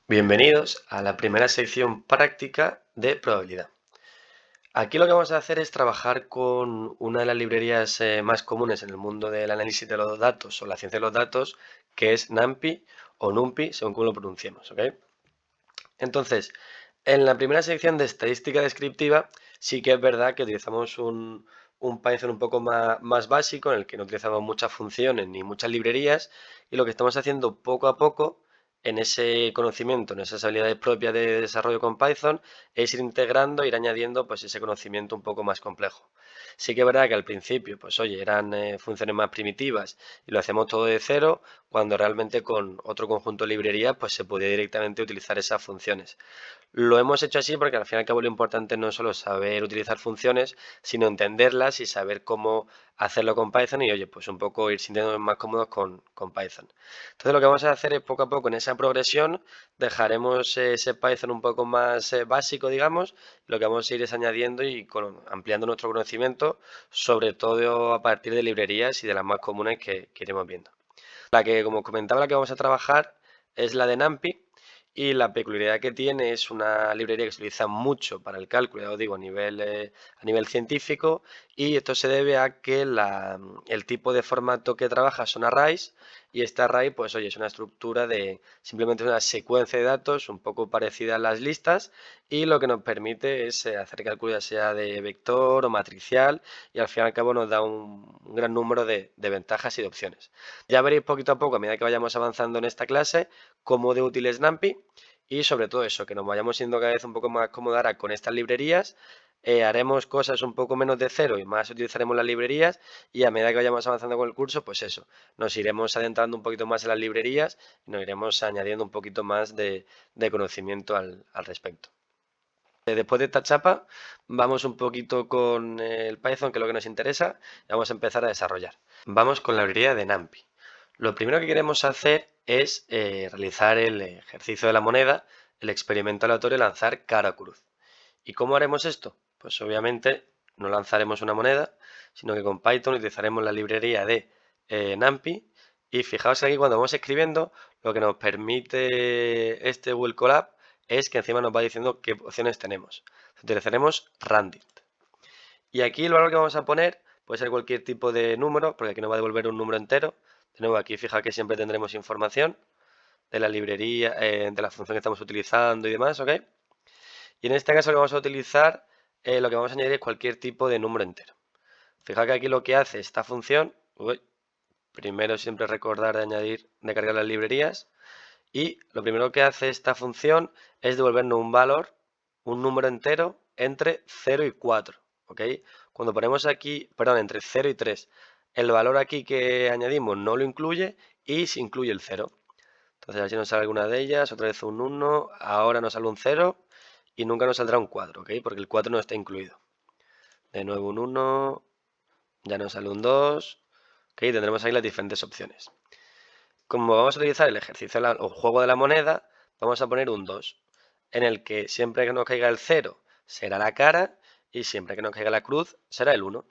Bienvenidos a la primera sección práctica de probabilidad. Aquí lo que vamos a hacer es trabajar con una de las librerías más comunes en el mundo del análisis de los datos o la ciencia de los datos, que es NumPy o NumPy, según como lo pronunciemos, ¿ok? Entonces, en la primera sección de estadística descriptiva, sí que es verdad que utilizamos un Python un poco más básico, en el que no utilizamos muchas funciones ni muchas librerías, y lo que estamos haciendo poco a poco en ese conocimiento, en esas habilidades propias de desarrollo con Python, es ir integrando, ir añadiendo pues ese conocimiento un poco más complejo. Sí que es verdad que al principio, pues oye, eran funciones más primitivas y lo hacemos todo de cero, cuando realmente con otro conjunto de librerías pues se podía directamente utilizar esas funciones. Lo hemos hecho así porque al fin y al cabo lo importante no es solo saber utilizar funciones, sino entenderlas y saber cómo hacerlo con Python y oye, pues un poco ir sintiéndonos más cómodos con Python. Entonces lo que vamos a hacer es poco a poco en esa progresión dejaremos ese Python un poco más básico, digamos, lo que vamos a ir es añadiendo y ampliando nuestro conocimiento, sobre todo a partir de librerías y de las más comunes que iremos viendo. La que, como comentaba, la que vamos a trabajar es la de NumPy y la peculiaridad que tiene es una librería que se utiliza mucho para el cálculo, ya os digo, a nivel científico, y esto se debe a que el tipo de formato que trabaja son arrays, y esta array, pues oye, es una estructura de simplemente una secuencia de datos un poco parecida a las listas, y lo que nos permite es hacer cálculo ya sea de vector o matricial, y al fin y al cabo nos da un gran número de ventajas y de opciones. Ya veréis poquito a poco, a medida que vayamos avanzando en esta clase, cómo de útil es NumPy y sobre todo eso, que nos vayamos siendo cada vez un poco más cómodos ahora con estas librerías. Haremos cosas un poco menos de cero y más utilizaremos las librerías y a medida que vayamos avanzando con el curso, pues eso, nos iremos adentrando un poquito más en las librerías y nos iremos añadiendo un poquito más de conocimiento al respecto. Después de esta chapa, vamos un poquito con el Python, que es lo que nos interesa, y vamos a empezar a desarrollar. Vamos con la librería de NumPy. Lo primero que queremos hacer es realizar el ejercicio de la moneda, el experimento aleatorio, lanzar cara o cruz. ¿Y cómo haremos esto? Pues obviamente no lanzaremos una moneda, sino que con Python utilizaremos la librería de NumPy. Y fijaos aquí cuando vamos escribiendo, lo que nos permite este Google Colab es que encima nos va diciendo qué opciones tenemos. Utilizaremos Randit. Y aquí el valor que vamos a poner puede ser cualquier tipo de número, porque aquí nos va a devolver un número entero. De nuevo, aquí fija que siempre tendremos información de la librería, de la función que estamos utilizando y demás, ¿ok? Y en este caso lo que vamos a utilizar, lo que vamos a añadir es cualquier tipo de número entero. Fijaos que aquí lo que hace esta función, primero siempre recordar de añadir, de cargar las librerías, y lo primero que hace esta función es devolvernos un valor, un número entero, entre 0 y 4. ¿Ok? Cuando ponemos aquí, perdón, entre 0 y 3, el valor aquí que añadimos no lo incluye y se incluye el 0. Entonces, a ver si nos sale alguna de ellas, otra vez un 1, ahora nos sale un 0 y nunca nos saldrá un 4, ¿ok? Porque el 4 no está incluido. De nuevo un 1, ya nos sale un 2, ¿ok? Tendremos ahí las diferentes opciones. Como vamos a utilizar el ejercicio o juego de la moneda, vamos a poner un 2, en el que siempre que nos caiga el 0 será la cara y siempre que nos caiga la cruz será el 1.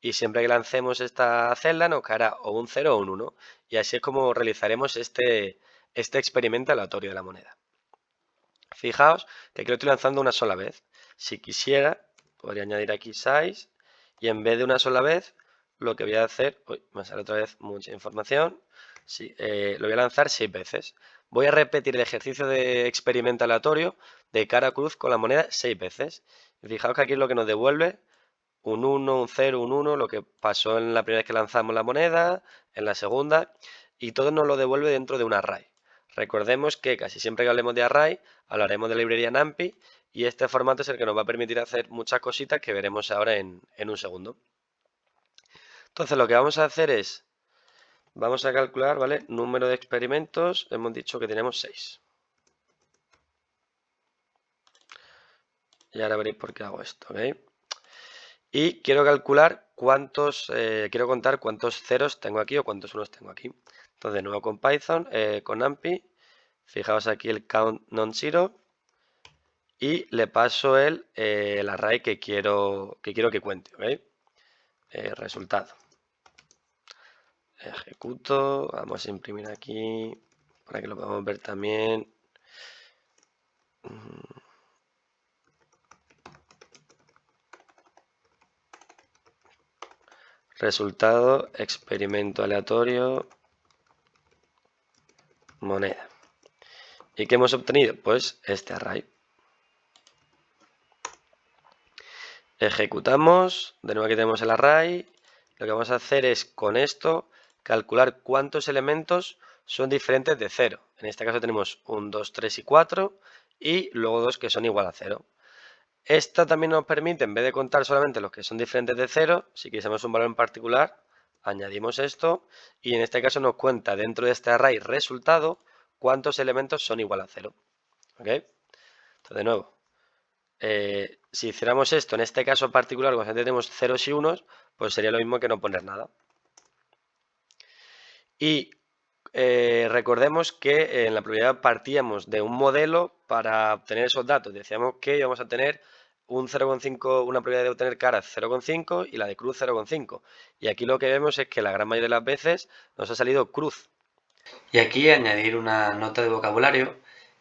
Y siempre que lancemos esta celda nos caerá o un 0 o un 1. Y así es como realizaremos este experimento aleatorio de la moneda. Fijaos que aquí lo estoy lanzando una sola vez. Si quisiera, podría añadir aquí size y en vez de una sola vez, lo que voy a hacer, me sale otra vez mucha información, sí, lo voy a lanzar 6 veces. Voy a repetir el ejercicio de experimento aleatorio de cara a cruz con la moneda 6 veces. Y fijaos que aquí es lo que nos devuelve un 1, un 0, un 1, lo que pasó en la primera vez que lanzamos la moneda, en la segunda, y todo nos lo devuelve dentro de un array. Recordemos que casi siempre que hablemos de array, hablaremos de la librería NumPy, y este formato es el que nos va a permitir hacer muchas cositas que veremos ahora en un segundo. Entonces lo que vamos a hacer es, vamos a calcular, ¿vale? Número de experimentos, hemos dicho que tenemos 6. Y ahora veréis por qué hago esto, ¿ok? Y quiero calcular quiero contar cuántos ceros tengo aquí o cuántos unos tengo aquí. Entonces, de nuevo con Python, con NumPy, fijaos aquí el count non-zero y le paso el array que quiero que cuente, ¿ok? Resultado. Ejecuto, vamos a imprimir aquí para que lo podamos ver también. Resultado, experimento aleatorio, moneda. ¿Y qué hemos obtenido? Pues este array. Ejecutamos, de nuevo aquí tenemos el array. Lo que vamos a hacer es con esto calcular cuántos elementos son diferentes de 0. En este caso tenemos 1, 2, 3 y 4 y luego 2 que son igual a 0. Esta también nos permite, en vez de contar solamente los que son diferentes de 0, si quisiéramos un valor en particular, añadimos esto y en este caso nos cuenta dentro de este array resultado cuántos elementos son igual a 0. ¿Ok? Entonces, de nuevo, si hiciéramos esto, en este caso particular, cuando tenemos ceros y unos, pues sería lo mismo que no poner nada. Y recordemos que en la probabilidad partíamos de un modelo para obtener esos datos. Decíamos que íbamos a tener un 0,5, una probabilidad de obtener cara 0,5 y la de cruz 0,5. Y aquí lo que vemos es que la gran mayoría de las veces nos ha salido cruz. Y aquí añadir una nota de vocabulario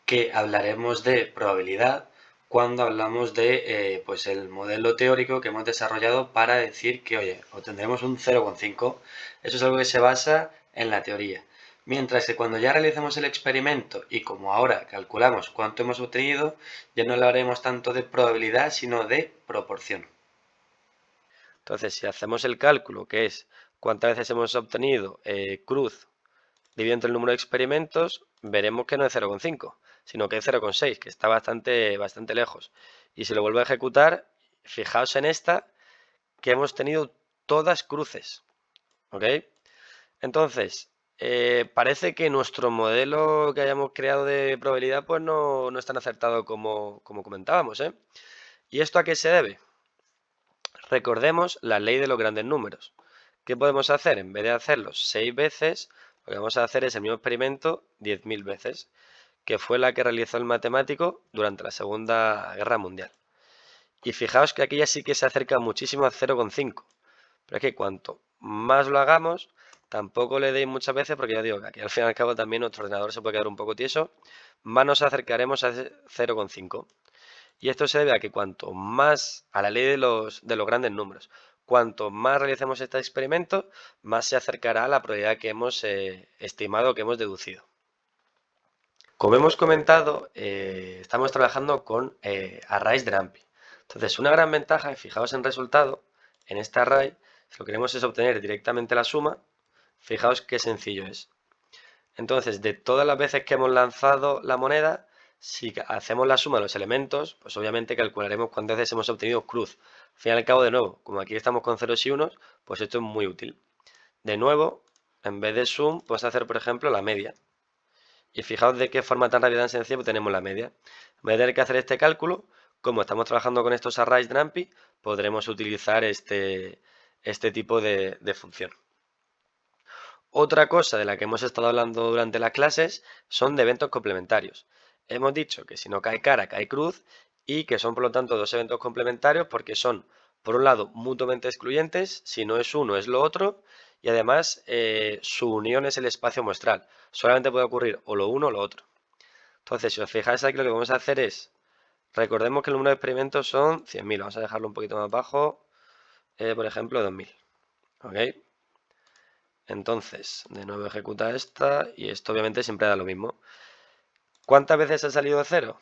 que hablaremos de probabilidad cuando hablamos de pues el modelo teórico que hemos desarrollado para decir que, oye, obtendremos un 0,5. Eso es algo que se basa en la teoría. Mientras que cuando ya realicemos el experimento y como ahora calculamos cuánto hemos obtenido, ya no hablaremos tanto de probabilidad, sino de proporción. Entonces, si hacemos el cálculo, que es cuántas veces hemos obtenido cruz dividido entre el número de experimentos, veremos que no es 0,5, sino que es 0,6, que está bastante lejos. Y si lo vuelvo a ejecutar, fijaos en esta, que hemos tenido todas cruces. ¿Ok? Entonces, parece que nuestro modelo que hayamos creado de probabilidad pues no es tan acertado como comentábamos. ¿Y esto a qué se debe? Recordemos la ley de los grandes números. ¿Qué podemos hacer? En vez de hacerlo 6 veces, lo que vamos a hacer es el mismo experimento 10.000 veces, que fue la que realizó el matemático durante la Segunda Guerra Mundial. Y fijaos que aquí ya sí que se acerca muchísimo a 0,5. Pero es que cuanto más lo hagamos, tampoco le deis muchas veces, porque ya digo que aquí al fin y al cabo también nuestro ordenador se puede quedar un poco tieso, más nos acercaremos a 0,5. Y esto se debe a que cuanto más, a la ley de los grandes números, cuanto más realicemos este experimento, más se acercará a la probabilidad que hemos estimado, que hemos deducido. Como hemos comentado, estamos trabajando con arrays de NumPy. Entonces, una gran ventaja, fijaos en resultado, en este array, si lo que queremos es obtener directamente la suma, fijaos qué sencillo es. Entonces, de todas las veces que hemos lanzado la moneda, si hacemos la suma de los elementos, pues obviamente calcularemos cuántas veces hemos obtenido cruz. Al fin y al cabo, de nuevo, como aquí estamos con ceros y unos, pues esto es muy útil. De nuevo, en vez de sum, podemos hacer, por ejemplo, la media. Y fijaos de qué forma tan rápida y tan sencilla obtenemos la media. En vez de tener que hacer este cálculo, como estamos trabajando con estos arrays de NumPy, podremos utilizar este tipo de función. Otra cosa de la que hemos estado hablando durante las clases son de eventos complementarios. Hemos dicho que si no cae cara, cae cruz y que son por lo tanto dos eventos complementarios porque son, por un lado, mutuamente excluyentes, si no es uno es lo otro, y además su unión es el espacio muestral. Solamente puede ocurrir o lo uno o lo otro. Entonces, si os fijáis aquí, lo que vamos a hacer es, recordemos que el número de experimentos son 100.000, vamos a dejarlo un poquito más bajo, por ejemplo 2.000. ¿Ok? Entonces, de nuevo ejecuta esta y esto obviamente siempre da lo mismo. ¿Cuántas veces ha salido 0?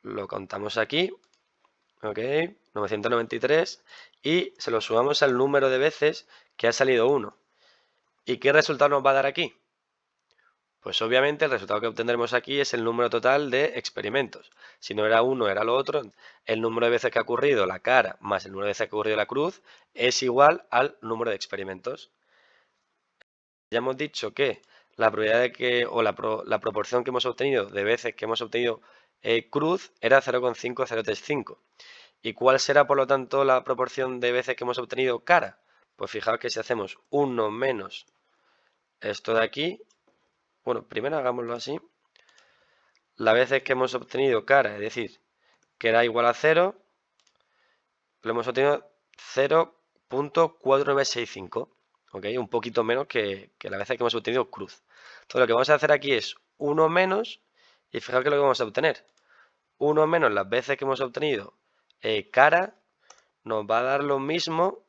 Lo contamos aquí, ¿ok? 993 y se lo sumamos al número de veces que ha salido 1. ¿Y qué resultado nos va a dar aquí? Pues obviamente el resultado que obtendremos aquí es el número total de experimentos. Si no era uno, era lo otro. El número de veces que ha ocurrido la cara más el número de veces que ha ocurrido la cruz es igual al número de experimentos. Ya hemos dicho que la probabilidad de que, o la proporción que hemos obtenido de veces que hemos obtenido cruz era 0,5035. ¿Y cuál será, por lo tanto, la proporción de veces que hemos obtenido cara? Pues fijaos que si hacemos 1 menos esto de aquí, bueno, primero hagámoslo así. Las veces que hemos obtenido cara, es decir, que era igual a 0, lo hemos obtenido 0,4965. ¿Ok? Un poquito menos que las veces que hemos obtenido cruz. Entonces lo que vamos a hacer aquí es 1 menos, y fijaos que es lo que vamos a obtener. 1 menos las veces que hemos obtenido cara, nos va a dar lo mismo.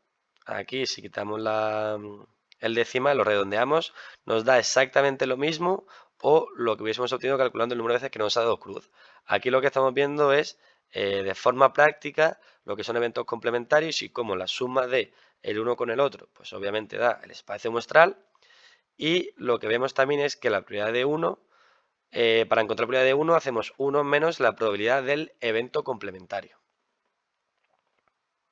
Aquí, si quitamos el decimal, lo redondeamos, nos da exactamente lo mismo o lo que hubiésemos obtenido calculando el número de veces que nos ha dado cruz. Aquí lo que estamos viendo es, de forma práctica, lo que son eventos complementarios y cómo la suma de el uno con el otro, pues obviamente da el espacio muestral. Y lo que vemos también es que la probabilidad de 1, para encontrar la probabilidad de 1, hacemos 1 menos la probabilidad del evento complementario.